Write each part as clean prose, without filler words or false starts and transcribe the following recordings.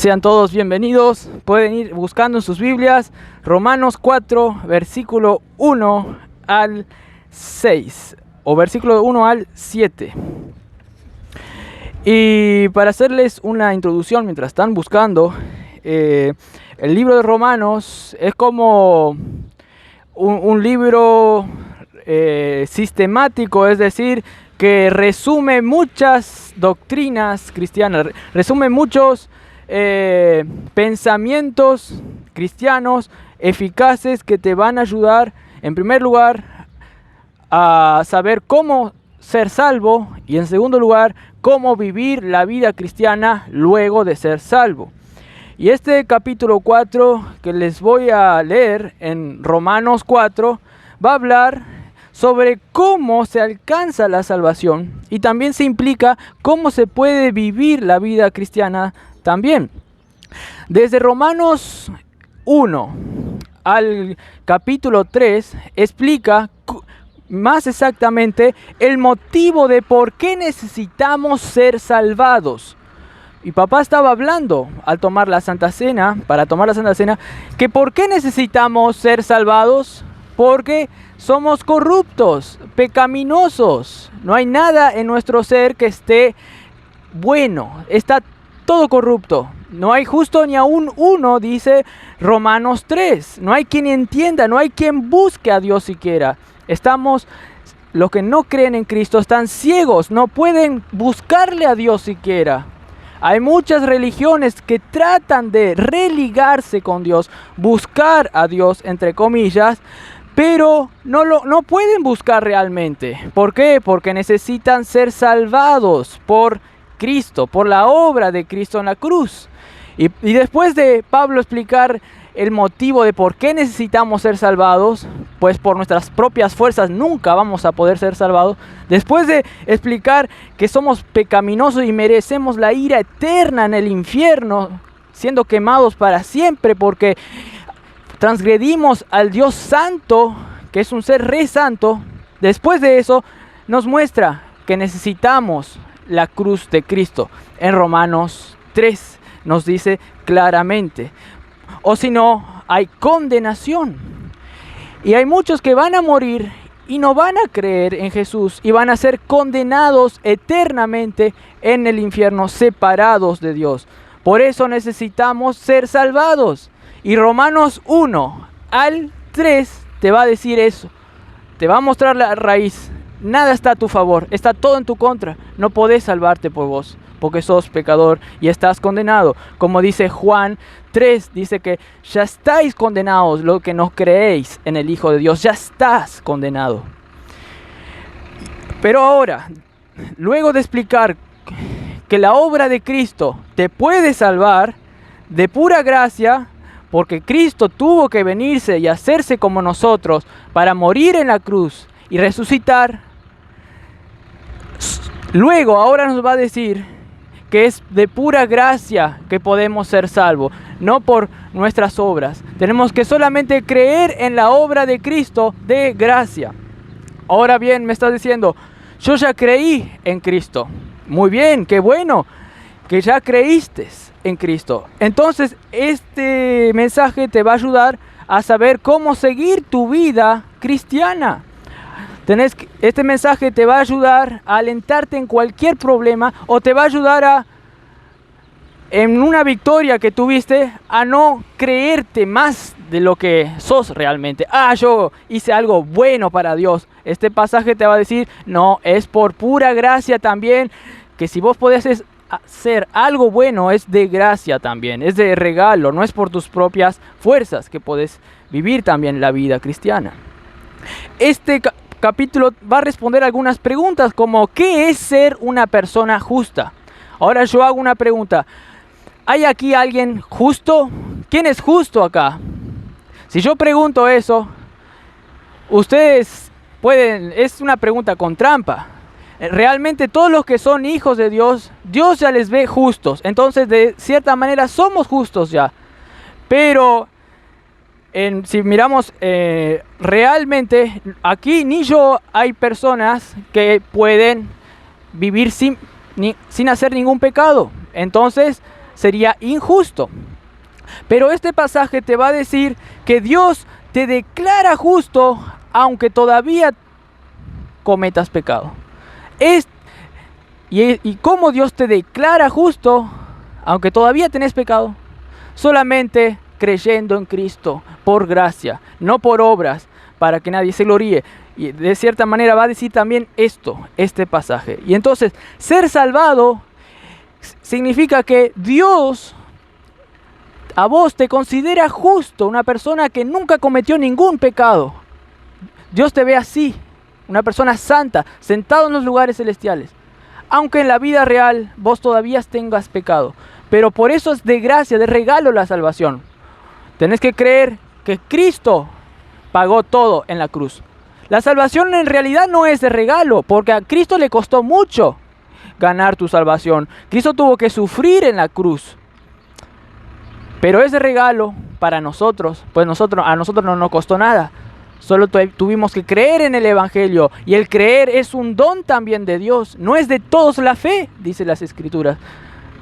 Sean todos bienvenidos. Pueden ir buscando en sus Biblias Romanos 4, versículo 1 al 6 o versículo 1 al 7. Y para hacerles una introducción mientras están buscando, el libro de Romanos es como un libro sistemático, es decir, que resume muchas doctrinas cristianas, resume muchos pensamientos cristianos eficaces que te van a ayudar, en primer lugar, a saber cómo ser salvo y en segundo lugar, cómo vivir la vida cristiana luego de ser salvo. Y este capítulo 4 que les voy a leer en Romanos 4 va a hablar sobre cómo se alcanza la salvación y también se implica cómo se puede vivir la vida cristiana también. Desde Romanos 1 al capítulo 3 explica más exactamente el motivo de por qué necesitamos ser salvados. Y papá estaba hablando al tomar la Santa Cena, que por qué necesitamos ser salvados, porque somos corruptos, pecaminosos. No hay nada en nuestro ser que esté bueno, está todo corrupto. No hay justo ni aún uno, dice Romanos 3. No hay quien entienda, no hay quien busque a Dios siquiera. Los que no creen en Cristo están ciegos, no pueden buscarle a Dios siquiera. Hay muchas religiones que tratan de religarse con Dios, buscar a Dios, entre comillas, pero no pueden buscar realmente. ¿Por qué? Porque necesitan ser salvados por Cristo, por la obra de Cristo en la cruz. Y después de Pablo explicar el motivo de por qué necesitamos ser salvados, pues por nuestras propias fuerzas nunca vamos a poder ser salvados. Después de explicar que somos pecaminosos y merecemos la ira eterna en el infierno, siendo quemados para siempre porque transgredimos al Dios santo, que es un ser re santo. Después de eso nos muestra que necesitamos la cruz de Cristo. En Romanos 3 nos dice claramente. O si no, hay condenación. Y hay muchos que van a morir y no van a creer en Jesús y van a ser condenados eternamente en el infierno, separados de Dios. Por eso necesitamos ser salvados. Y Romanos 1 al 3 te va a decir eso. Te va a mostrar la raíz. Nada está a tu favor, está todo en tu contra. No podés salvarte por vos, porque sos pecador y estás condenado. Como dice Juan 3, dice que ya estáis condenados, lo que no creéis en el Hijo de Dios, ya estás condenado. Pero ahora, luego de explicar que la obra de Cristo te puede salvar de pura gracia, porque Cristo tuvo que venirse y hacerse como nosotros para morir en la cruz y resucitar. Luego, ahora nos va a decir que es de pura gracia que podemos ser salvos, no por nuestras obras. Tenemos que solamente creer en la obra de Cristo de gracia. Ahora bien, me está diciendo, yo ya creí en Cristo. Muy bien, qué bueno que ya creíste en Cristo. Entonces, este mensaje te va a ayudar a saber cómo seguir tu vida cristiana. Este mensaje te va a ayudar a alentarte en cualquier problema o te va a ayudar en una victoria que tuviste, a no creerte más de lo que sos realmente. Yo hice algo bueno para Dios. Este pasaje te va a decir, no, es por pura gracia también, que si vos podés hacer algo bueno es de gracia también, es de regalo, no es por tus propias fuerzas que podés vivir también la vida cristiana. Este capítulo va a responder algunas preguntas como ¿qué es ser una persona justa? Ahora yo hago una pregunta. ¿Hay aquí alguien justo? ¿Quién es justo acá? Si yo pregunto eso, ustedes pueden, es una pregunta con trampa. Realmente todos los que son hijos de Dios, Dios ya les ve justos. Entonces de cierta manera somos justos ya. Pero si miramos realmente, aquí ni yo hay personas que pueden vivir sin hacer ningún pecado. Entonces sería injusto. Pero este pasaje te va a decir que Dios te declara justo aunque todavía cometas pecado. ¿Y cómo Dios te declara justo aunque todavía tenés pecado? Solamente creyendo en Cristo, por gracia, no por obras, para que nadie se gloríe. Y de cierta manera va a decir también este pasaje. Y entonces, ser salvado significa que Dios a vos te considera justo, una persona que nunca cometió ningún pecado. Dios te ve así, una persona santa, sentado en los lugares celestiales. Aunque en la vida real vos todavía tengas pecado. Pero por eso es de gracia, de regalo la salvación. Tenés que creer que Cristo pagó todo en la cruz. La salvación en realidad no es de regalo, porque a Cristo le costó mucho ganar tu salvación. Cristo tuvo que sufrir en la cruz. Pero es de regalo para nosotros, pues a nosotros no nos costó nada. Solo tuvimos que creer en el Evangelio. Y el creer es un don también de Dios. No es de todos la fe, dice las Escrituras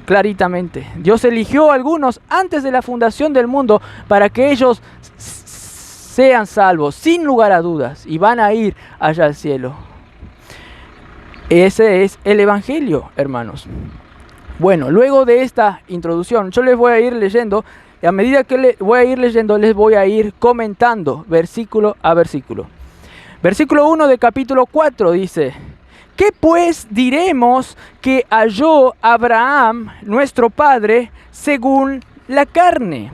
claritamente. Dios eligió a algunos antes de la fundación del mundo para que ellos sean salvos, sin lugar a dudas. Y van a ir allá al cielo. Ese es el Evangelio, hermanos. Bueno, luego de esta introducción, yo les voy a ir leyendo. Y a medida que voy a ir leyendo, les voy a ir comentando versículo a versículo. Versículo 1 de capítulo 4 dice: ¿qué pues diremos que halló Abraham, nuestro padre, según la carne?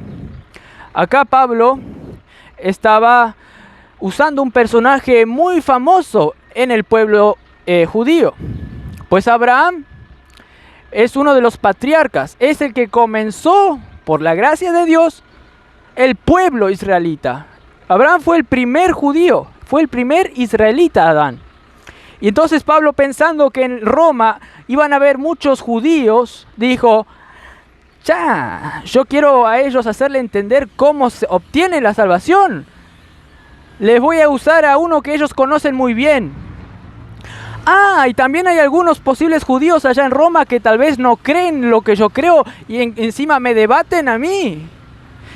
Acá Pablo estaba usando un personaje muy famoso en el pueblo judío. Pues Abraham es uno de los patriarcas, es el que comenzó, por la gracia de Dios, el pueblo israelita. Abraham fue el primer judío, fue el primer israelita, Adán. Y entonces Pablo, pensando que en Roma iban a haber muchos judíos, dijo: yo quiero a ellos hacerle entender cómo se obtiene la salvación. Les voy a usar a uno que ellos conocen muy bien. Y también hay algunos posibles judíos allá en Roma que tal vez no creen lo que yo creo y encima me debaten a mí.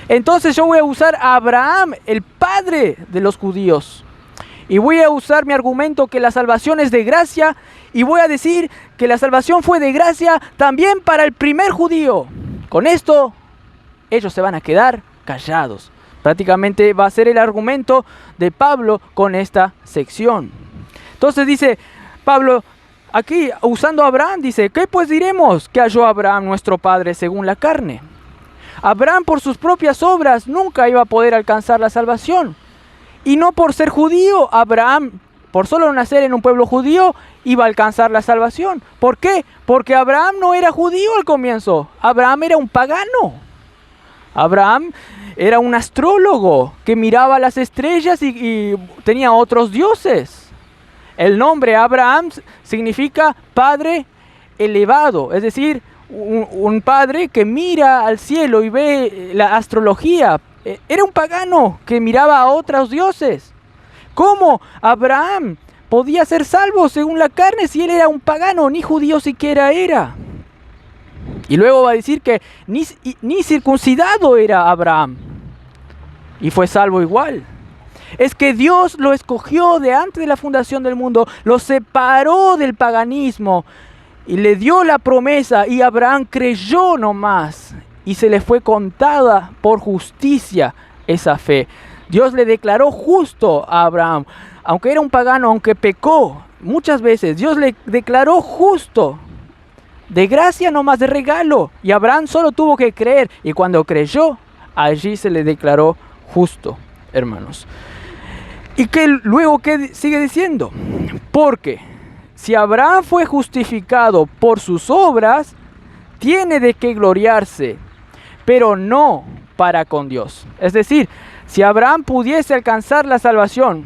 Entonces yo voy a usar a Abraham, el padre de los judíos. Y voy a usar mi argumento que la salvación es de gracia. Y voy a decir que la salvación fue de gracia también para el primer judío. Con esto, ellos se van a quedar callados. Prácticamente va a ser el argumento de Pablo con esta sección. Entonces dice Pablo, aquí usando a Abraham, dice: ¿qué pues diremos que halló Abraham, nuestro padre, según la carne? Abraham por sus propias obras nunca iba a poder alcanzar la salvación. Y no por ser judío, Abraham, por solo nacer en un pueblo judío, iba a alcanzar la salvación. ¿Por qué? Porque Abraham no era judío al comienzo. Abraham era un pagano. Abraham era un astrólogo que miraba las estrellas y tenía otros dioses. El nombre Abraham significa padre elevado, es decir, un padre que mira al cielo y ve la astrología. Era un pagano que miraba a otros dioses. ¿Cómo Abraham podía ser salvo según la carne si él era un pagano? Ni judío siquiera era. Y luego va a decir que ni circuncidado era Abraham. Y fue salvo igual. Es que Dios lo escogió de antes de la fundación del mundo, lo separó del paganismo y le dio la promesa, y Abraham creyó nomás y se le fue contada por justicia esa fe. Dios le declaró justo a Abraham, aunque era un pagano, aunque pecó muchas veces, Dios le declaró justo, de gracia nomás, de regalo, y Abraham solo tuvo que creer, y cuando creyó, allí se le declaró justo, hermanos. Y que luego, ¿qué sigue diciendo? Porque si Abraham fue justificado por sus obras, tiene de qué gloriarse, pero no para con Dios. Es decir, si Abraham pudiese alcanzar la salvación,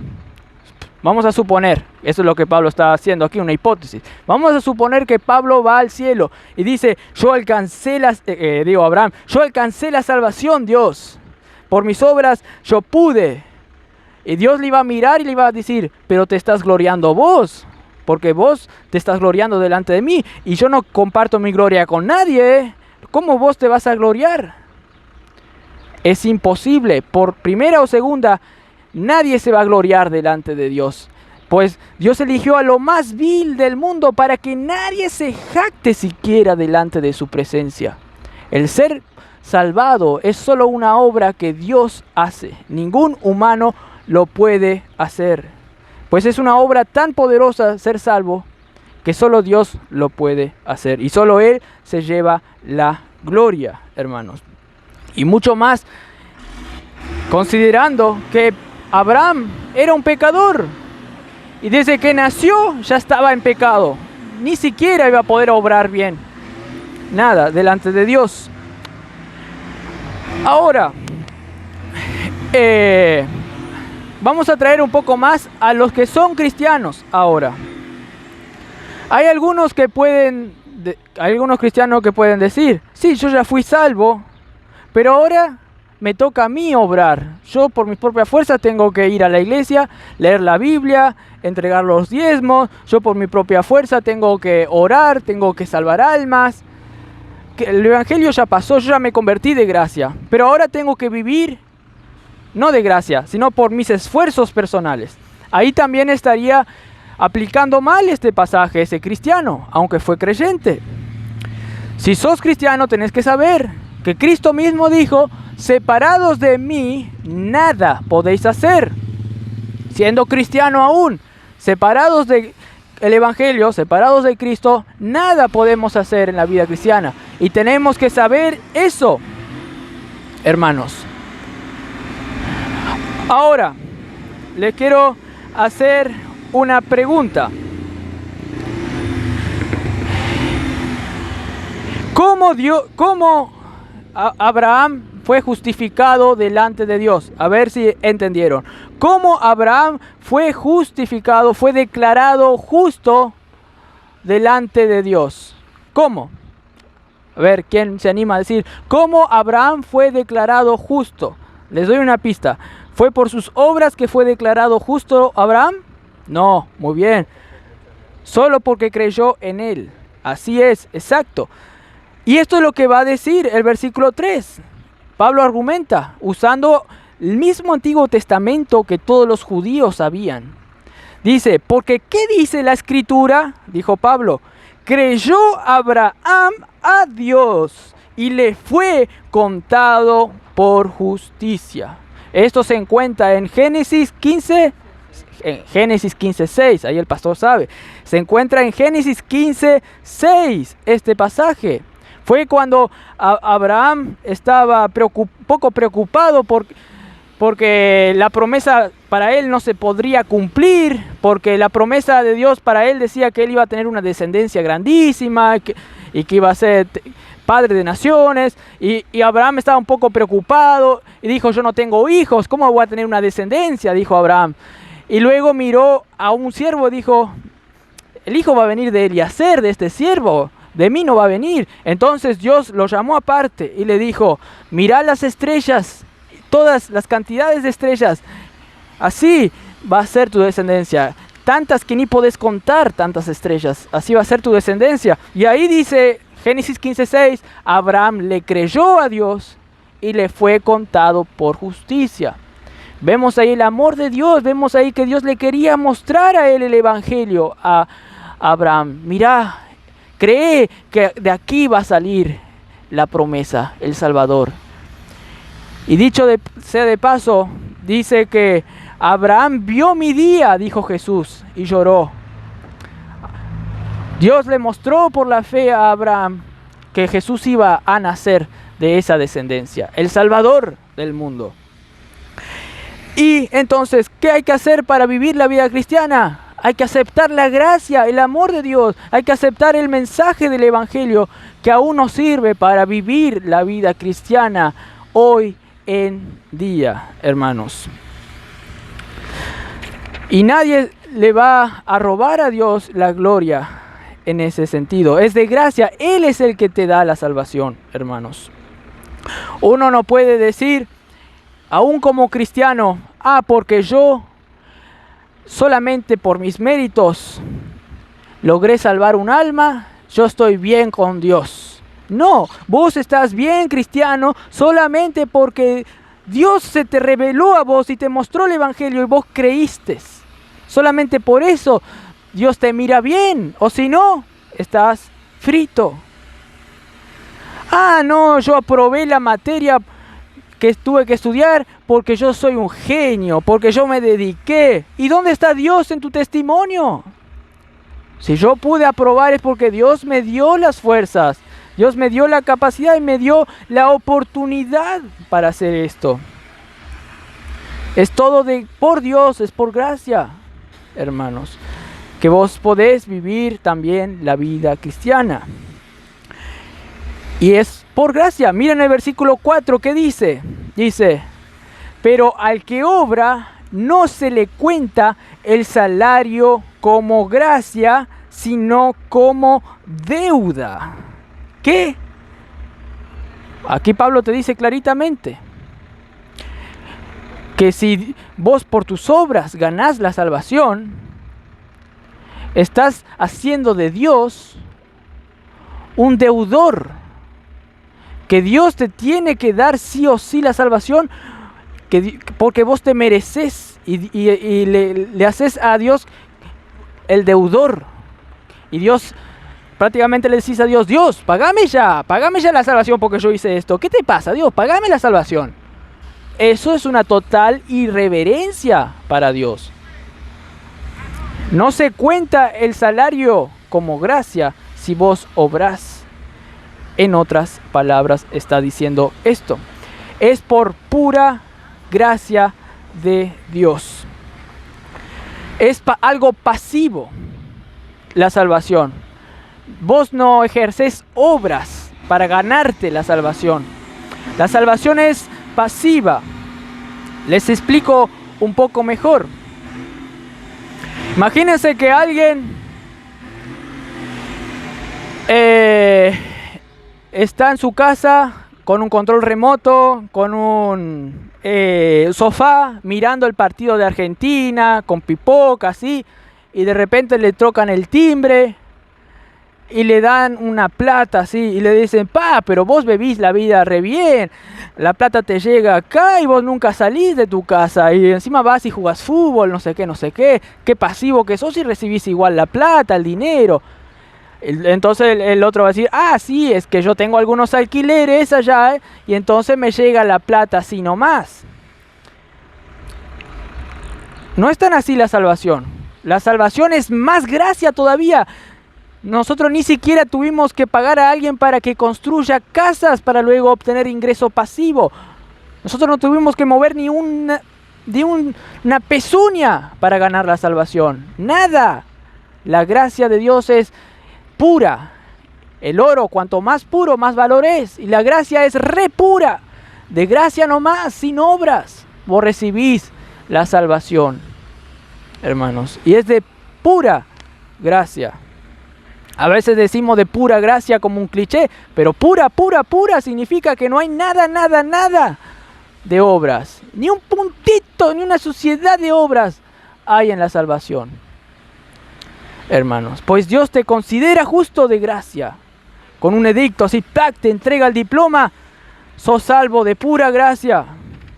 vamos a suponer, eso es lo que Pablo está haciendo aquí, una hipótesis. Vamos a suponer que Pablo va al cielo y dice: yo alcancé Abraham, yo alcancé la salvación, Dios. Por mis obras yo pude. Y Dios le iba a mirar y le iba a decir: pero te estás gloriando vos, porque vos te estás gloriando delante de mí, y yo no comparto mi gloria con nadie, ¿cómo vos te vas a gloriar? Es imposible. Por primera o segunda, nadie se va a gloriar delante de Dios. Pues Dios eligió a lo más vil del mundo para que nadie se jacte siquiera delante de su presencia. El ser salvado es solo una obra que Dios hace. Ningún humano lo puede hacer. Pues es una obra tan poderosa ser salvo que solo Dios lo puede hacer. Y solo Él se lleva la gloria, hermanos. Y mucho más, considerando que Abraham era un pecador. Y desde que nació ya estaba en pecado. Ni siquiera iba a poder obrar bien. Nada delante de Dios. Ahora, vamos a traer un poco más a los que son cristianos ahora. Hay algunos cristianos que pueden decir, sí, yo ya fui salvo, pero ahora me toca a mí obrar. Yo por mis propias fuerzas tengo que ir a la iglesia, leer la Biblia, entregar los diezmos. Yo por mi propia fuerza tengo que orar, tengo que salvar almas. El evangelio ya pasó, yo ya me convertí de gracia. Pero ahora tengo que vivir, no de gracia, sino por mis esfuerzos personales. Ahí también estaría aplicando mal este pasaje, ese cristiano, aunque fue creyente. Si sos cristiano, tenés que saber que Cristo mismo dijo, separados de mí, nada podéis hacer. Siendo cristiano aún, separados del evangelio, separados de Cristo, nada podemos hacer en la vida cristiana. Y tenemos que saber eso, hermanos. Ahora, les quiero hacer una pregunta. ¿Cómo Abraham fue justificado delante de Dios? A ver si entendieron. ¿Cómo Abraham fue justificado, fue declarado justo delante de Dios? ¿Cómo? A ver, ¿quién se anima a decir? ¿Cómo Abraham fue declarado justo? Les doy una pista. ¿Fue por sus obras que fue declarado justo Abraham? No, muy bien. Solo porque creyó en él. Así es, exacto. Y esto es lo que va a decir el versículo 3. Pablo argumenta, usando el mismo Antiguo Testamento que todos los judíos sabían. Dice, porque ¿qué dice la Escritura? Dijo Pablo, creyó Abraham a Dios y le fue contado por justicia. Esto se encuentra en Génesis 15:6, ahí el pastor sabe. Se encuentra en Génesis 15:6 este pasaje. Fue cuando Abraham estaba poco preocupado porque la promesa para él no se podría cumplir, porque la promesa de Dios para él decía que él iba a tener una descendencia grandísima y que iba a ser padre de naciones, y Abraham estaba un poco preocupado y dijo, yo no tengo hijos, ¿cómo voy a tener una descendencia? Dijo Abraham. Y luego miró a un siervo y dijo, el hijo va a venir de Eliezer, de este siervo, de mí no va a venir. Entonces Dios lo llamó aparte y le dijo, mirá las estrellas, todas las cantidades de estrellas, así va a ser tu descendencia. Tantas que ni podés contar tantas estrellas, así va a ser tu descendencia. Y ahí dice Génesis 15:6, Abraham le creyó a Dios y le fue contado por justicia. Vemos ahí el amor de Dios, vemos ahí que Dios le quería mostrar a él el evangelio a Abraham. Mirá, cree que de aquí va a salir la promesa, el Salvador. Y dicho sea de paso, dice que Abraham vio mi día, dijo Jesús, y lloró. Dios le mostró por la fe a Abraham que Jesús iba a nacer de esa descendencia, el Salvador del mundo. Y entonces, ¿qué hay que hacer para vivir la vida cristiana? Hay que aceptar la gracia, el amor de Dios. Hay que aceptar el mensaje del Evangelio que aún nos sirve para vivir la vida cristiana hoy en día, hermanos. Y nadie le va a robar a Dios la gloria en ese sentido. Es de gracia. Él es el que te da la salvación, hermanos. Uno no puede decir, aún como cristiano, porque yo solamente por mis méritos logré salvar un alma, yo estoy bien con Dios. No, vos estás bien, cristiano, solamente porque Dios se te reveló a vos y te mostró el Evangelio y vos creíste. Solamente por eso Dios te mira bien, o si no, estás frito. Ah, no, yo aprobé la materia que tuve que estudiar porque yo soy un genio, porque yo me dediqué. ¿Y dónde está Dios en tu testimonio? Si yo pude aprobar es porque Dios me dio las fuerzas, Dios me dio la capacidad y me dio la oportunidad para hacer esto. Es todo por Dios, es por gracia, hermanos, que vos podés vivir también la vida cristiana. Y es por gracia. Miren el versículo 4 que dice. Dice, pero al que obra no se le cuenta el salario como gracia, sino como deuda. ¿Qué? Aquí Pablo te dice claritamente que si vos por tus obras ganás la salvación, estás haciendo de Dios un deudor, que Dios te tiene que dar sí o sí la salvación, porque vos te mereces y le haces a Dios el deudor. Y Dios, prácticamente le decís a Dios, Dios, pagame ya la salvación porque yo hice esto. ¿Qué te pasa, Dios? Pagame la salvación. Eso es una total irreverencia para Dios. No se cuenta el salario como gracia si vos obrás. En otras palabras está diciendo esto. Es por pura gracia de Dios. Es algo pasivo la salvación. Vos no ejerces obras para ganarte la salvación. La salvación es pasiva. Les explico un poco mejor. Imagínense que alguien está en su casa con un control remoto, con un sofá, mirando el partido de Argentina, con pipoca, así, y de repente le tocan el timbre y le dan una plata así, y le dicen, pero vos vivís la vida re bien, la plata te llega acá y vos nunca salís de tu casa, y encima vas y jugás fútbol, no sé qué, qué pasivo que sos y recibís igual la plata, el dinero. Entonces el otro va a decir, sí, es que yo tengo algunos alquileres allá, y entonces me llega la plata así nomás. No es tan así la salvación. La salvación es más gracia todavía. Nosotros ni siquiera tuvimos que pagar a alguien para que construya casas para luego obtener ingreso pasivo. Nosotros no tuvimos que mover ni una pezuña para ganar la salvación. Nada. La gracia de Dios es pura. El oro, cuanto más puro, más valor es. Y la gracia es re pura. De gracia nomás, sin obras, vos recibís la salvación, hermanos. Y es de pura gracia. A veces decimos de pura gracia como un cliché, pero pura significa que no hay nada de obras. Ni un puntito, ni una suciedad de obras hay en la salvación, hermanos. Pues Dios te considera justo de gracia. Con un edicto así, te entrega el diploma, sos salvo de pura gracia.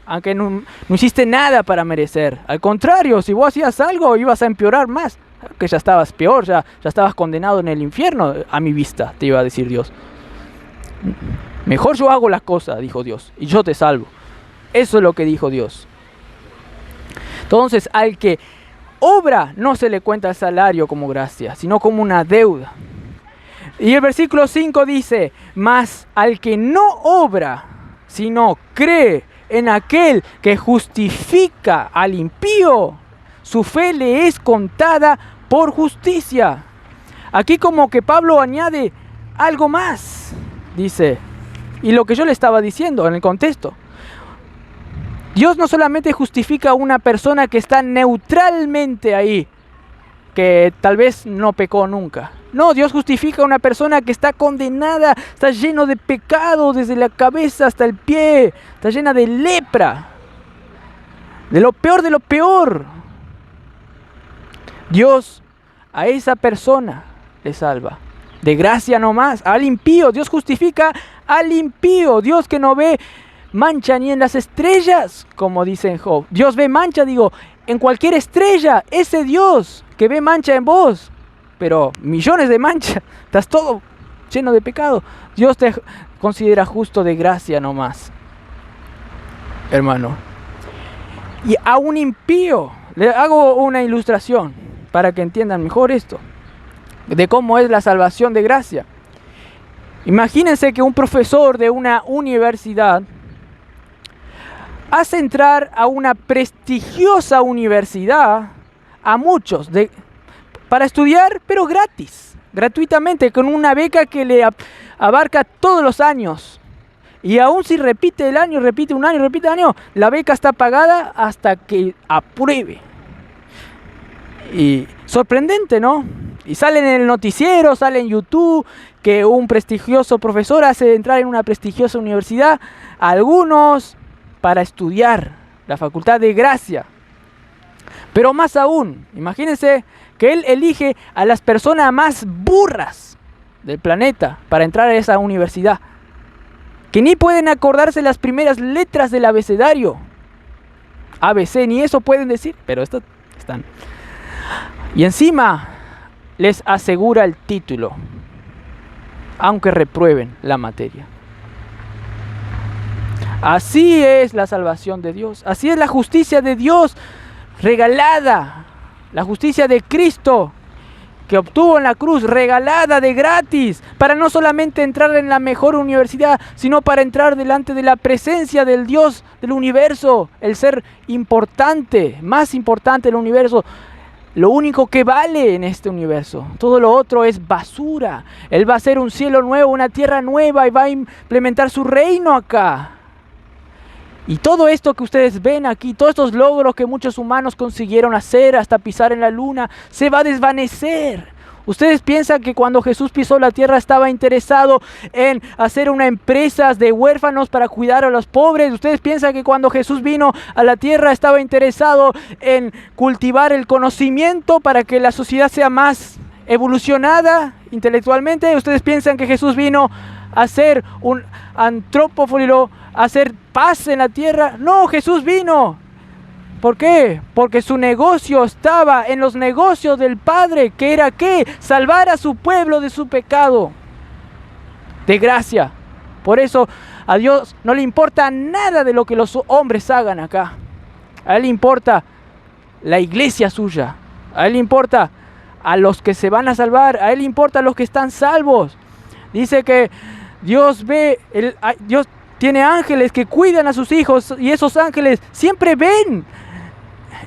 Aunque no hiciste nada para merecer. Al contrario, si vos hacías algo, ibas a empeorar más. Que ya estabas peor, ya estabas condenado en el infierno a mi vista, te iba a decir Dios. Mejor yo hago las cosas, dijo Dios, y yo te salvo. Eso es lo que dijo Dios. Entonces, al que obra no se le cuenta el salario como gracia, sino como una deuda. Y el versículo 5 dice, mas al que no obra, sino cree en aquel que justifica al impío, su fe le es contada por justicia. Aquí como que Pablo añade algo más, dice, y lo que yo le estaba diciendo en el contexto. Dios no solamente justifica a una persona que está neutralmente ahí, que tal vez no pecó nunca. No, Dios justifica a una persona que está condenada, está lleno de pecado desde la cabeza hasta el pie, está llena de lepra, de lo peor de lo peor. Dios a esa persona le salva. De gracia nomás. Al impío, Dios justifica al impío. Dios que no ve mancha ni en las estrellas, como dice en Job. Dios ve mancha, en cualquier estrella. Ese Dios que ve mancha en vos, pero millones de manchas, estás todo lleno de pecado. Dios te considera justo de gracia nomás, hermano. Y a un impío, le hago una ilustración para que entiendan mejor esto, de cómo es la salvación de gracia. Imagínense que un profesor de una universidad hace entrar a una prestigiosa universidad a muchos para estudiar, pero gratuitamente, con una beca que le abarca todos los años. Y aún si repite el año, repite un año, repite el año, la beca está pagada hasta que apruebe. Y sorprendente, ¿no? Y sale en el noticiero, sale en YouTube, que un prestigioso profesor hace entrar en una prestigiosa universidad a algunos para estudiar la facultad de gracia. Pero más aún, imagínense que él elige a las personas más burras del planeta para entrar a esa universidad, que ni pueden acordarse las primeras letras del abecedario. ABC, ni eso pueden decir, pero estos están. Y encima les asegura el título, aunque reprueben la materia. Así es la salvación de Dios, así es la justicia de Dios regalada, la justicia de Cristo que obtuvo en la cruz, regalada de gratis, para no solamente entrar en la mejor universidad, sino para entrar delante de la presencia del Dios del universo, el ser importante, más importante del universo, lo único que vale en este universo. Todo lo otro es basura. Él va a hacer un cielo nuevo, una tierra nueva, y va a implementar su reino acá. Y todo esto que ustedes ven aquí, todos estos logros que muchos humanos consiguieron hacer hasta pisar en la luna, se va a desvanecer. Ustedes piensan que cuando Jesús pisó la tierra estaba interesado en hacer una empresa de huérfanos para cuidar a los pobres. Ustedes piensan que cuando Jesús vino a la tierra estaba interesado en cultivar el conocimiento para que la sociedad sea más evolucionada intelectualmente. Ustedes piensan que Jesús vino a ser un antropófilo, a hacer paz en la tierra. No, Jesús vino. ¿Por qué? Porque su negocio estaba en los negocios del Padre, que era ¿qué? Salvar a su pueblo de su pecado, de gracia. Por eso a Dios no le importa nada de lo que los hombres hagan acá. A Él le importa la iglesia suya. A Él le importa a los que se van a salvar. A Él le importa a los que están salvos. Dice que Dios Dios tiene ángeles que cuidan a sus hijos, y esos ángeles siempre ven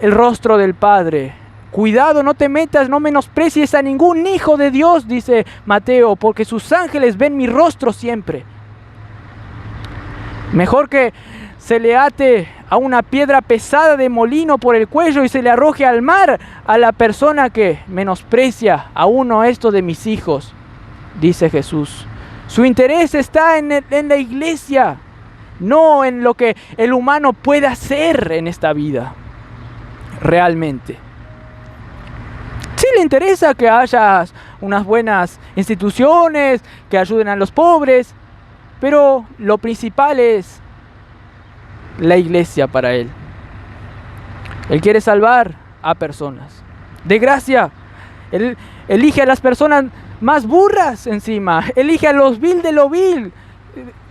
el rostro del Padre. Cuidado, no te metas, no menosprecies a ningún hijo de Dios, dice Mateo, porque sus ángeles ven mi rostro siempre. Mejor que se le ate a una piedra pesada de molino por el cuello y se le arroje al mar a la persona que menosprecia a uno esto de mis hijos, dice Jesús. Su interés está en la iglesia, no en lo que el humano puede hacer en esta vida. Realmente. Sí le interesa que haya unas buenas instituciones que ayuden a los pobres, pero lo principal es la iglesia para Él. Él quiere salvar a personas. De gracia, Él elige a las personas más burras encima, elige a los vil de lo vil.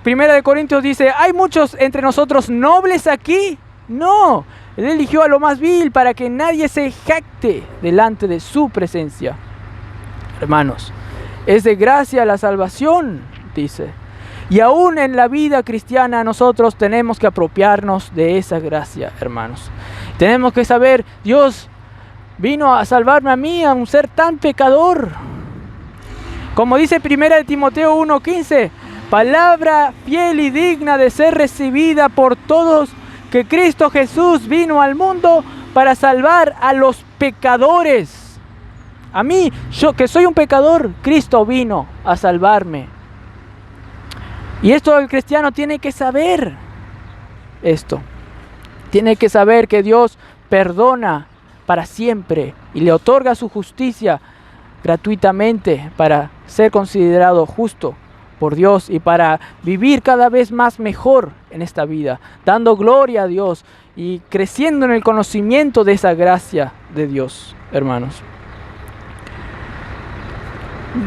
Primera de Corintios dice, ¿hay muchos entre nosotros nobles aquí? No, Él eligió a lo más vil para que nadie se jacte delante de su presencia. Hermanos, es de gracia la salvación, dice. Y aún en la vida cristiana nosotros tenemos que apropiarnos de esa gracia, hermanos. Tenemos que saber, Dios vino a salvarme a mí, a un ser tan pecador. Como dice 1 Timoteo 1:15, palabra fiel y digna de ser recibida por todos, que Cristo Jesús vino al mundo para salvar a los pecadores. A mí, yo que soy un pecador, Cristo vino a salvarme. Y esto el cristiano tiene que saber. Esto. Tiene que saber que Dios perdona para siempre y le otorga su justicia gratuitamente para ser considerado justo por Dios y para vivir cada vez más mejor en esta vida, dando gloria a Dios y creciendo en el conocimiento de esa gracia de Dios, hermanos.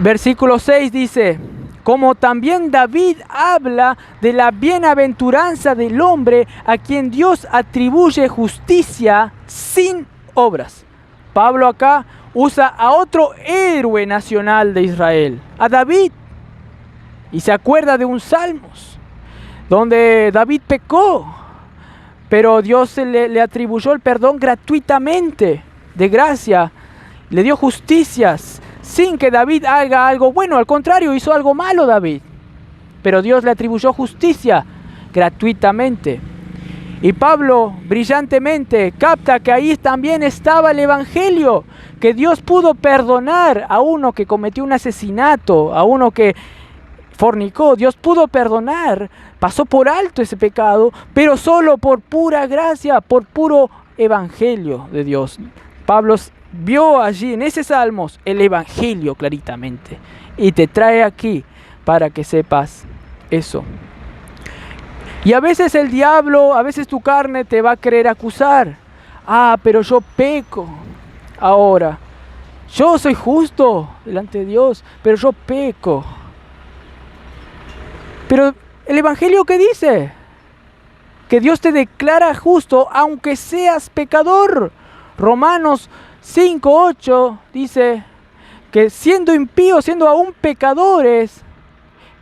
Versículo 6 dice: como también David habla de la bienaventuranza del hombre a quien Dios atribuye justicia sin obras. Pablo acá usa a otro héroe nacional de Israel, a David, y se acuerda de un Salmos donde David pecó, pero Dios le atribuyó el perdón gratuitamente, de gracia, le dio justicias sin que David haga algo bueno. Al contrario, hizo algo malo David, pero Dios le atribuyó justicia gratuitamente. Y Pablo brillantemente capta que ahí también estaba el evangelio, que Dios pudo perdonar a uno que cometió un asesinato, a uno que fornicó. Dios pudo perdonar, pasó por alto ese pecado, pero solo por pura gracia, por puro evangelio de Dios. Pablo vio allí en ese Salmos el evangelio claritamente y te trae aquí para que sepas eso. Y a veces el diablo, a veces tu carne te va a querer acusar. Pero yo peco ahora. Yo soy justo delante de Dios, pero yo peco. Pero el evangelio, ¿qué dice? Que Dios te declara justo aunque seas pecador. Romanos 5:8 dice que siendo impíos, siendo aún pecadores,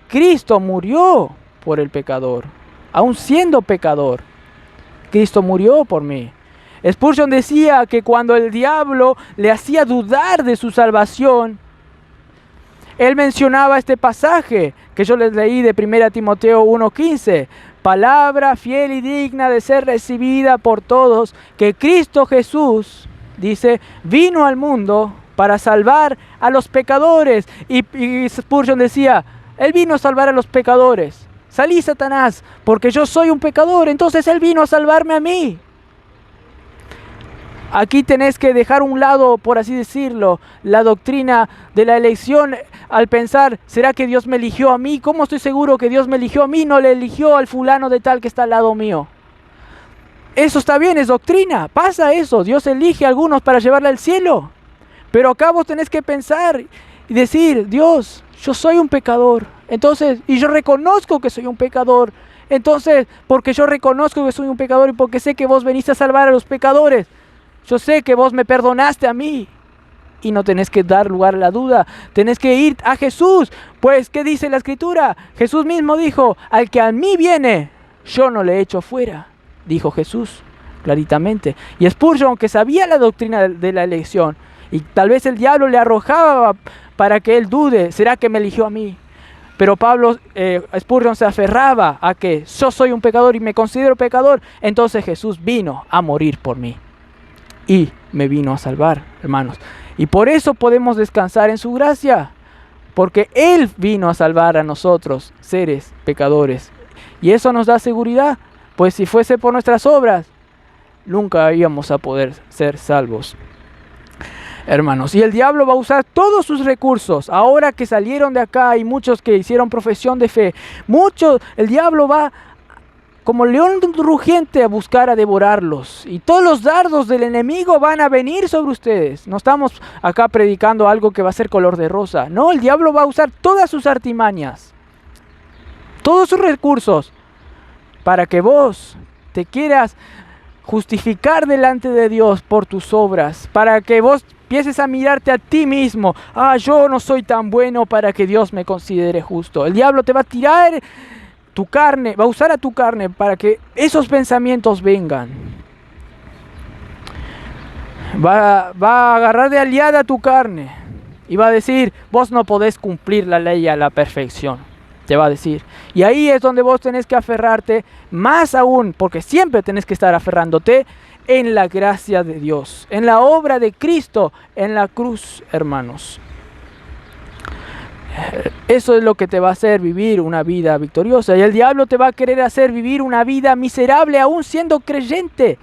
Cristo murió por el pecador. Aún siendo pecador, Cristo murió por mí. Spurgeon decía que cuando el diablo le hacía dudar de su salvación, él mencionaba este pasaje que yo les leí de 1 Timoteo 1:15. Palabra fiel y digna de ser recibida por todos, que Cristo Jesús, dice, vino al mundo para salvar a los pecadores. Y Spurgeon decía, Él vino a salvar a los pecadores. Salí, Satanás, porque yo soy un pecador, entonces Él vino a salvarme a mí. Aquí tenés que dejar a un lado, por así decirlo, la doctrina de la elección al pensar, ¿será que Dios me eligió a mí? ¿Cómo estoy seguro que Dios me eligió a mí? No le eligió al fulano de tal que está al lado mío. Eso está bien, es doctrina, pasa eso. Dios elige a algunos para llevarle al cielo. Pero acá vos tenés que pensar y decir, Dios, yo soy un pecador. Entonces, y yo reconozco que soy un pecador. Entonces, porque yo reconozco que soy un pecador y porque sé que vos veniste a salvar a los pecadores, yo sé que vos me perdonaste a mí. Y no tenés que dar lugar a la duda. Tenés que ir a Jesús. Pues, ¿qué dice la Escritura? Jesús mismo dijo, al que a mí viene, yo no le echo fuera. Dijo Jesús, claritamente. Y Spurgeon, que sabía la doctrina de la elección, y tal vez el diablo le arrojaba para que él dude, ¿será que me eligió a mí? Pero Spurgeon se aferraba a que yo soy un pecador y me considero pecador. Entonces Jesús vino a morir por mí. Y me vino a salvar, hermanos. Y por eso podemos descansar en su gracia. Porque Él vino a salvar a nosotros, seres pecadores. Y eso nos da seguridad. Pues si fuese por nuestras obras, nunca íbamos a poder ser salvos. Hermanos, y el diablo va a usar todos sus recursos. Ahora que salieron de acá hay muchos que hicieron profesión de fe. El diablo va como león rugiente a buscar a devorarlos. Y todos los dardos del enemigo van a venir sobre ustedes. No estamos acá predicando algo que va a ser color de rosa. No, el diablo va a usar todas sus artimañas, todos sus recursos, para que vos te quieras justificar delante de Dios por tus obras, para que vos empieces a mirarte a ti mismo. Yo no soy tan bueno para que Dios me considere justo. El diablo te va a tirar tu carne, va a usar a tu carne para que esos pensamientos vengan. Va a agarrar de aliada a tu carne y va a decir, vos no podés cumplir la ley a la perfección. Te va a decir. Y ahí es donde vos tenés que aferrarte más aún, porque siempre tenés que estar aferrándote en la gracia de Dios, en la obra de Cristo, en la cruz, hermanos. Eso es lo que te va a hacer vivir una vida victoriosa. Y el diablo te va a querer hacer vivir una vida miserable, aún siendo creyente,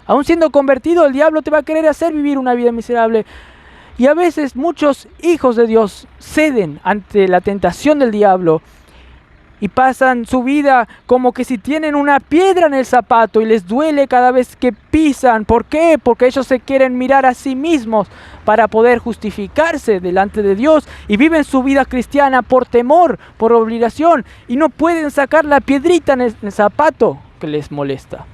aún siendo convertido. El diablo te va a querer hacer vivir una vida miserable. Y a veces muchos hijos de Dios ceden ante la tentación del diablo y pasan su vida como que si tienen una piedra en el zapato y les duele cada vez que pisan. ¿Por qué? Porque ellos se quieren mirar a sí mismos para poder justificarse delante de Dios y viven su vida cristiana por temor, por obligación, y no pueden sacar la piedrita en el zapato que les molesta.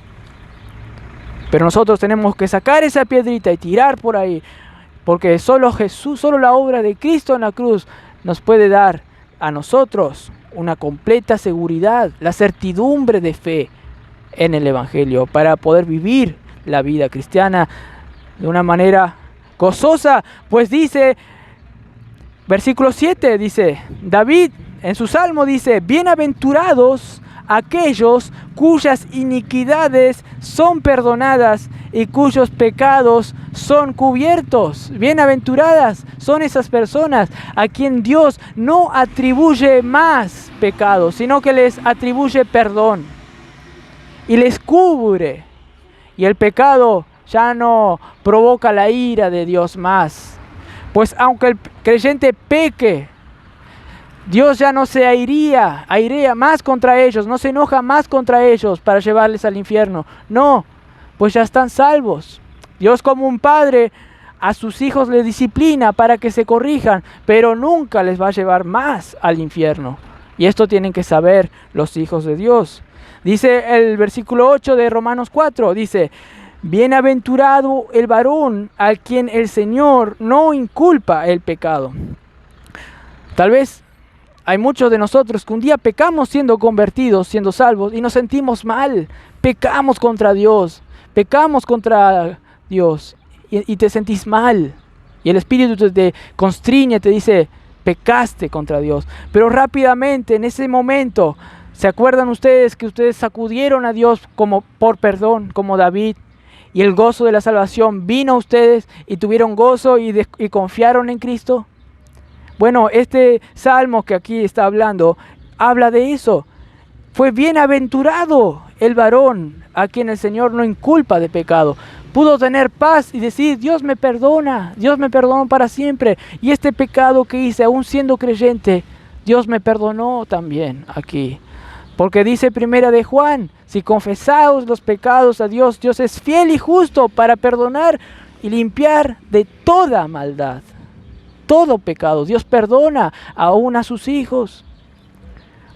Pero nosotros tenemos que sacar esa piedrita y tirar por ahí, porque solo Jesús, solo la obra de Cristo en la cruz nos puede dar a nosotros una completa seguridad, la certidumbre de fe en el Evangelio para poder vivir la vida cristiana de una manera gozosa. Pues dice, versículo 7, dice, David en su salmo dice, bienaventurados aquellos cuyas iniquidades son perdonadas y cuyos pecados son cubiertos. Bienaventuradas son esas personas a quien Dios no atribuye más pecados, sino que les atribuye perdón y les cubre. Y el pecado ya no provoca la ira de Dios más. Pues aunque el creyente peque, Dios ya no se airea más contra ellos, no se enoja más contra ellos para llevarles al infierno. No, pues ya están salvos. Dios, como un padre, a sus hijos les disciplina para que se corrijan, pero nunca les va a llevar más al infierno. Y esto tienen que saber los hijos de Dios. Dice el versículo 8 de Romanos 4, dice, bienaventurado el varón al quien el Señor no inculpa el pecado. Tal vez hay muchos de nosotros que un día pecamos siendo convertidos, siendo salvos, y nos sentimos mal. Pecamos contra Dios, y te sentís mal. Y el Espíritu te constriñe, te dice, pecaste contra Dios. Pero rápidamente, en ese momento, ¿se acuerdan ustedes que ustedes sacudieron a Dios como por perdón, como David? Y el gozo de la salvación vino a ustedes y tuvieron gozo y confiaron en Cristo. Bueno, este salmo que aquí está hablando, habla de eso. Fue bienaventurado el varón a quien el Señor no inculpa de pecado. Pudo tener paz y decir, Dios me perdona para siempre. Y este pecado que hice, aún siendo creyente, Dios me perdonó también aquí. Porque dice primera de Juan, si confesaos los pecados a Dios, Dios es fiel y justo para perdonar y limpiar de toda maldad. Todo pecado, Dios perdona aún a sus hijos,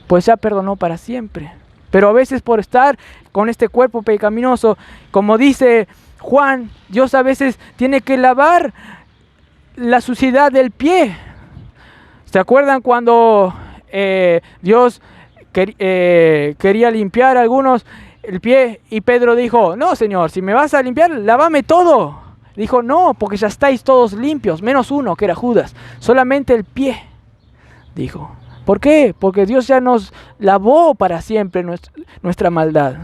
pues ya perdonó para siempre. Pero a veces por estar con este cuerpo pecaminoso, como dice Juan, Dios a veces tiene que lavar la suciedad del pie. ¿Se acuerdan cuando Dios quería limpiar a algunos el pie y Pedro dijo, no Señor, si me vas a limpiar, lávame todo? Dijo, no, porque ya estáis todos limpios, menos uno, que era Judas. Solamente el pie, dijo. ¿Por qué? Porque Dios ya nos lavó para siempre nuestra maldad.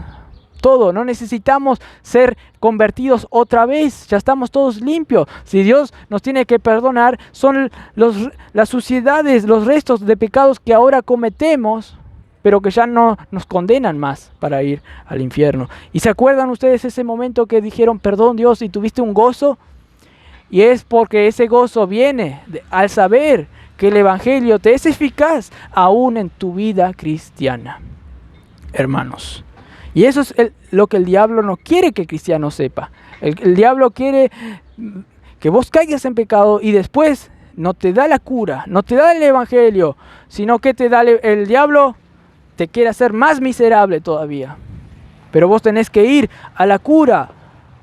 Todo, no necesitamos ser convertidos otra vez, ya estamos todos limpios. Si Dios nos tiene que perdonar, son las suciedades, los restos de pecados que ahora cometemos, pero que ya no nos condenan más para ir al infierno. ¿Y se acuerdan ustedes ese momento que dijeron, perdón Dios, y tuviste un gozo? Y es porque ese gozo viene al saber que el Evangelio te es eficaz aún en tu vida cristiana, hermanos. Y eso es lo que el diablo no quiere que el cristiano sepa. El diablo quiere que vos caigas en pecado y después no te da la cura, no te da el Evangelio, sino que te da el diablo. Te quiere hacer más miserable todavía. Pero vos tenés que ir a la cura,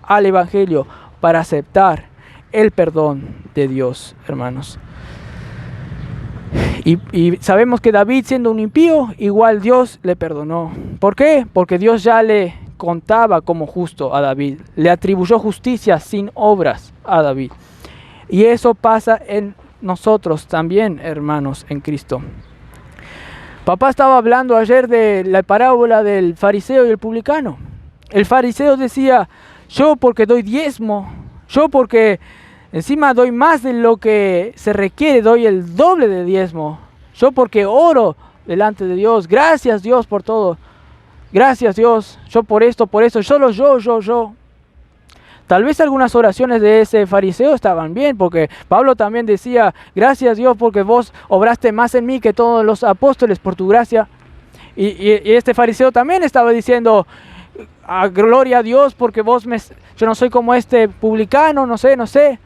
al Evangelio, para aceptar el perdón de Dios, hermanos. Y sabemos que David, siendo un impío, igual Dios le perdonó. ¿Por qué? Porque Dios ya le contaba como justo a David. Le atribuyó justicia sin obras a David. Y eso pasa en nosotros también, hermanos, en Cristo. Papá estaba hablando ayer de la parábola del fariseo y el publicano. El fariseo decía, yo porque doy diezmo, yo porque encima doy más de lo que se requiere, doy el doble de diezmo. Yo porque oro delante de Dios, gracias Dios por todo. Gracias Dios, yo por esto, solo yo. Tal vez algunas oraciones de ese fariseo estaban bien, porque Pablo también decía, gracias Dios porque vos obraste más en mí que todos los apóstoles por tu gracia. Y este fariseo también estaba diciendo, gloria a Dios porque yo no soy como este publicano, no sé.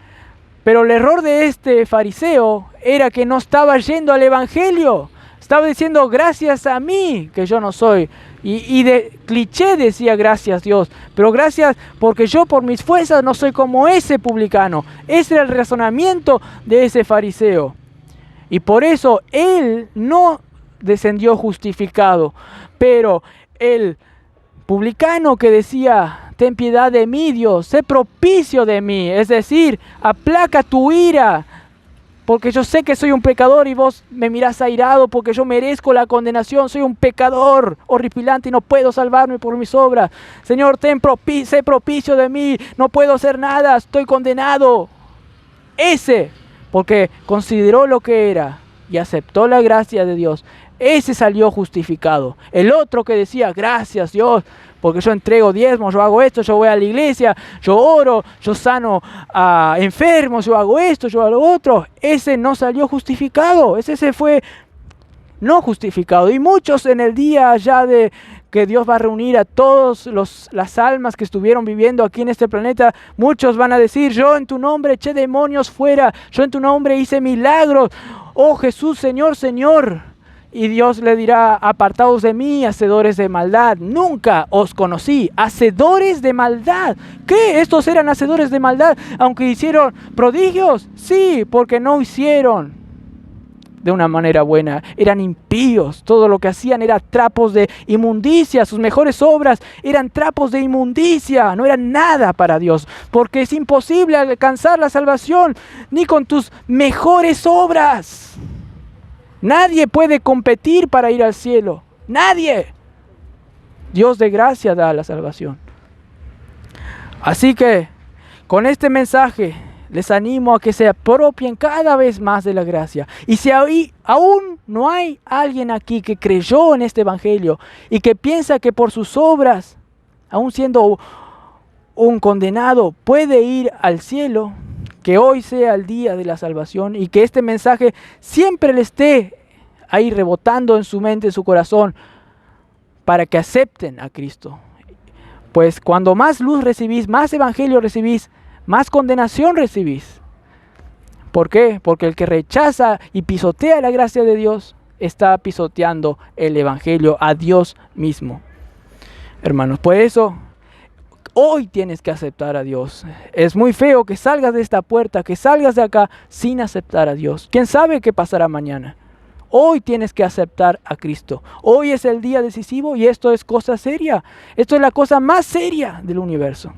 Pero el error de este fariseo era que no estaba yendo al evangelio. Estaba diciendo, gracias a mí que yo no soy. Y de cliché decía, gracias Dios. Pero gracias porque yo por mis fuerzas no soy como ese publicano. Ese era el razonamiento de ese fariseo. Y por eso él no descendió justificado. Pero el publicano que decía, ten piedad de mí, Dios, sé propicio de mí, es decir, aplaca tu ira, porque yo sé que soy un pecador y vos me mirás airado porque yo merezco la condenación, soy un pecador horripilante y no puedo salvarme por mis obras. Señor, sé propicio de mí, no puedo hacer nada, estoy condenado. Ese, porque consideró lo que era y aceptó la gracia de Dios, ese salió justificado. El otro que decía, gracias Dios, porque yo entrego diezmos, yo hago esto, yo voy a la iglesia, yo oro, yo sano a enfermos, yo hago esto, yo hago lo otro. Ese no salió justificado, ese se fue no justificado. Y muchos en el día ya de que Dios va a reunir a todas las almas que estuvieron viviendo aquí en este planeta, muchos van a decir, yo en tu nombre eché demonios fuera, yo en tu nombre hice milagros, oh Jesús, Señor, Señor. Y Dios le dirá, apartaos de mí, hacedores de maldad. Nunca os conocí, hacedores de maldad. ¿Qué? ¿Estos eran hacedores de maldad? Aunque hicieron prodigios. Sí, porque no hicieron de una manera buena. Eran impíos. Todo lo que hacían era trapos de inmundicia. Sus mejores obras eran trapos de inmundicia. No eran nada para Dios. Porque es imposible alcanzar la salvación ni con tus mejores obras. Nadie puede competir para ir al cielo. Nadie. Dios de gracia da la salvación. Así que con este mensaje les animo a que se apropien cada vez más de la gracia. Y si aún no hay alguien aquí que creyó en este evangelio y que piensa que por sus obras, aún siendo un condenado, puede ir al cielo, que hoy sea el día de la salvación y que este mensaje siempre le esté ahí rebotando en su mente, en su corazón, para que acepten a Cristo. Pues cuando más luz recibís, más evangelio recibís, más condenación recibís. ¿Por qué? Porque el que rechaza y pisotea la gracia de Dios está pisoteando el evangelio, a Dios mismo. Hermanos, por eso hoy tienes que aceptar a Dios. Es muy feo que salgas de esta puerta, que salgas de acá sin aceptar a Dios. ¿Quién sabe qué pasará mañana? Hoy tienes que aceptar a Cristo. Hoy es el día decisivo y esto es cosa seria. Esto es la cosa más seria del universo,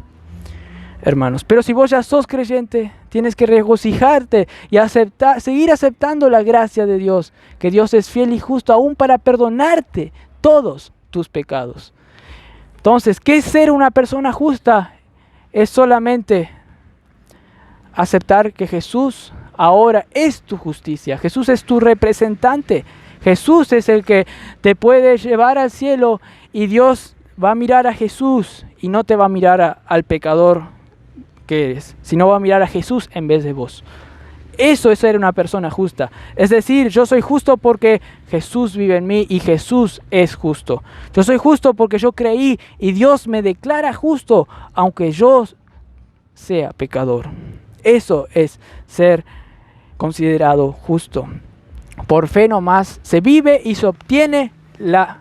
hermanos. Pero si vos ya sos creyente, tienes que regocijarte y seguir aceptando la gracia de Dios. Que Dios es fiel y justo aún para perdonarte todos tus pecados. Entonces, ¿qué es ser una persona justa? Es solamente aceptar que Jesús ahora es tu justicia. Jesús es tu representante. Jesús es el que te puede llevar al cielo y Dios va a mirar a Jesús y no te va a mirar al pecador que eres, sino va a mirar a Jesús en vez de vos. Eso es ser una persona justa. Es decir, yo soy justo porque Jesús vive en mí y Jesús es justo. Yo soy justo porque yo creí y Dios me declara justo aunque yo sea pecador. Eso es ser considerado justo. Por fe nomás se vive y se obtiene la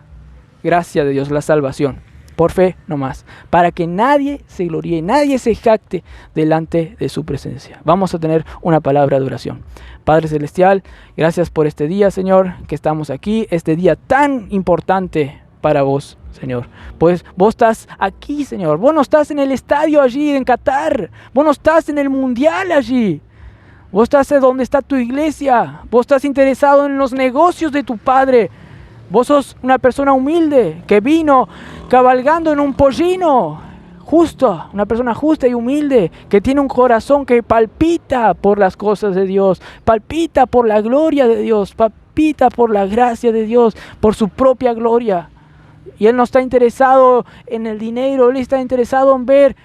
gracia de Dios, la salvación. Por fe nomás, para que nadie se gloríe, nadie se jacte delante de su presencia. Vamos a tener una palabra de oración. Padre Celestial, gracias por este día, Señor, que estamos aquí, este día tan importante para vos, Señor. Pues vos estás aquí, Señor. Vos no estás en el estadio allí en Qatar. Vos no estás en el mundial allí. Vos estás donde está tu iglesia. Vos estás interesado en los negocios de tu Padre. Vos sos una persona humilde que vino cabalgando en un pollino. Justo, una persona justa y humilde que tiene un corazón que palpita por las cosas de Dios. Palpita por la gloria de Dios. Palpita por la gracia de Dios. Por su propia gloria. Y Él no está interesado en el dinero. Él está interesado en ver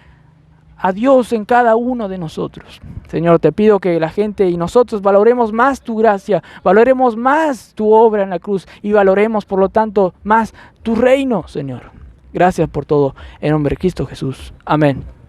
a Dios en cada uno de nosotros. Señor, te pido que la gente y nosotros valoremos más tu gracia, valoremos más tu obra en la cruz y valoremos, por lo tanto, más tu reino, Señor. Gracias por todo, en nombre de Cristo Jesús. Amén.